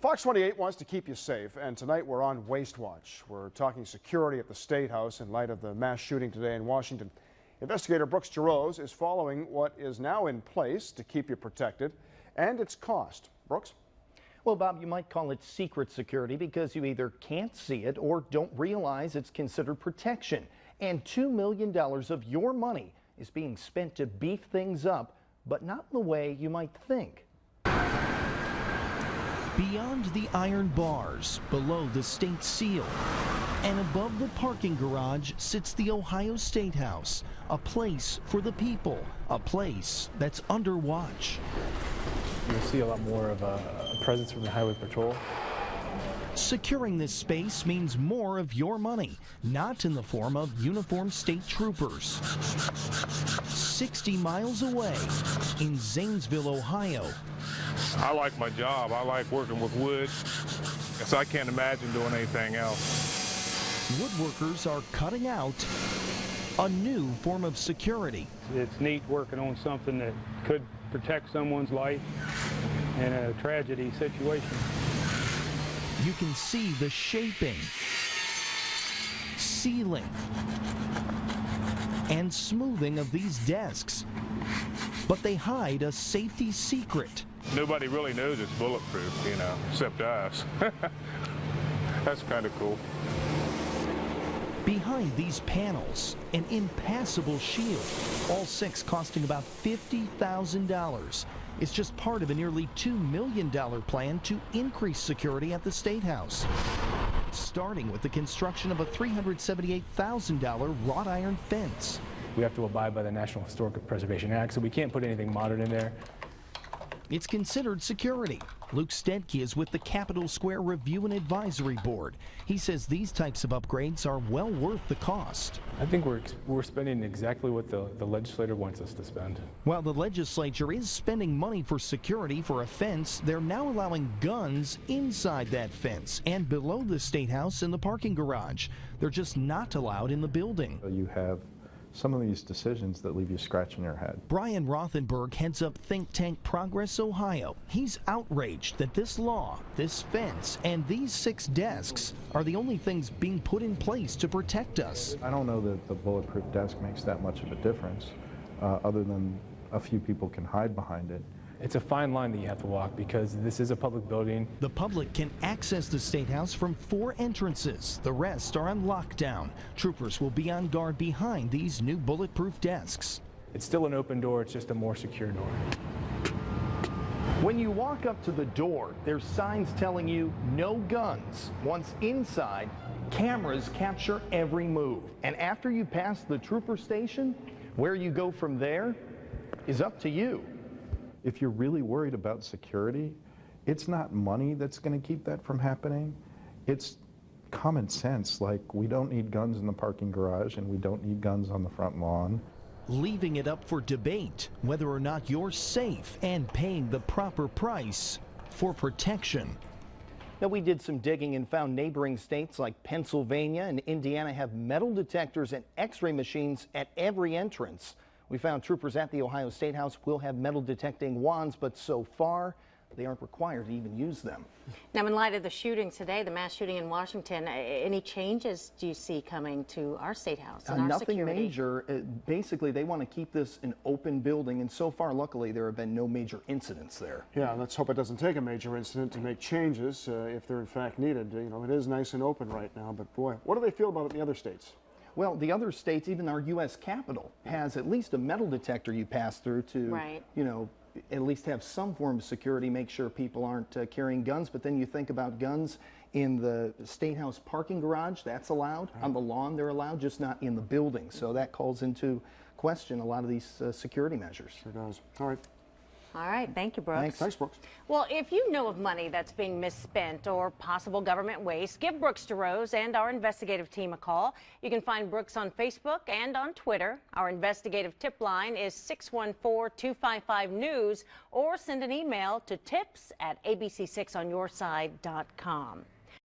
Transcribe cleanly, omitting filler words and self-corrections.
Fox 28 wants to keep you safe, and tonight we're on Waste Watch. We're talking security at the State House in light of the mass shooting today in Washington. Investigator Jarosz is following what is now in place to keep you protected and its cost. Brooks? Well, Bob, you might call it secret security because you either can't see it or don't realize it's considered protection. And $2 million of your money is being spent to beef things up, but not in the way you might think. Beyond the iron bars, below the state seal, and above the parking garage sits the Ohio Statehouse, a place for the people, a place that's under watch. You'll see a lot more of a presence from the Highway Patrol. Securing this space means more of your money, not in the form of uniformed state troopers. 60 miles away in Zanesville, Ohio. I like my job. I like working with wood, so I can't imagine doing anything else. Woodworkers are cutting out a new form of security. It's neat working on something that could protect someone's life in a tragedy situation. You can see the shaping, sealing, and smoothing of these desks, but they hide a safety secret. Nobody really knows it's bulletproof, you know, except us. That's kind of cool. Behind these panels, an impassable shield, all six costing about $50,000. It's just part of a nearly $2 million plan to increase security at the State House, starting with the construction of a $378,000 wrought iron fence. We have to abide by the National Historic Preservation Act, so we can't put anything modern in there. It's considered security. Luke Stedke is with the Capitol Square Review and Advisory Board. He says these types of upgrades are well worth the cost. I think we're spending exactly what the legislator wants us to spend. While the legislature is spending money for security for a fence, they're now allowing guns inside that fence and below the State House in the parking garage. They're just not allowed in the building. You have some of these decisions that leave you scratching your head. Brian Rothenberg heads up think tank Progress Ohio. He's outraged that this law, this fence, and these 6 desks are the only things being put in place to protect us. I don't know that the bulletproof desk makes that much of a difference, other than a few people can hide behind it. It's a fine line that you have to walk because this is a public building. The public can access the State House from 4 entrances. The rest are on lockdown. Troopers will be on guard behind these new bulletproof desks. It's still an open door, it's just a more secure door. When you walk up to the door, there's signs telling you no guns. Once inside, cameras capture every move. And after you pass the trooper station, where you go from there is up to you. If you're really worried about security, it's not money that's going to keep that from happening. It's common sense, like we don't need guns in the parking garage and we don't need guns on the front lawn. Leaving it up for debate whether or not you're safe and paying the proper price for protection. Now, we did some digging and found neighboring states like Pennsylvania and Indiana have metal detectors and x-ray machines at every entrance. We found troopers at the Ohio Statehouse will have metal detecting wands, but so far they aren't required to even use them. Now, in light of the shootings today, the mass shooting in Washington, any changes do you see coming to our State House and our nothing security? major. Basically, they want to keep this an open building, and so far, luckily, there have been no major incidents there. Yeah, let's hope it doesn't take a major incident to make changes if they're in fact needed. You know, it is nice and open right now, but boy, what do they feel about it in the other states? Well, the other states, even our U.S. Capitol, has at least a metal detector you pass through to, you know, at least have some form of security, make sure people aren't carrying guns. But then you think about guns in the State House parking garage, that's allowed. On the lawn, they're allowed, just not in the building. So that calls into question a lot of these security measures. Sure does. All right. All right. Thank you, Brooks. Thanks, Brooks. Well, if you know of money that's being misspent or possible government waste, give Brooks Jarosz and our investigative team a call. You can find Brooks on Facebook and on Twitter. Our investigative tip line is 614-255-NEWS, or send an email to tips@abc6onyourside.com.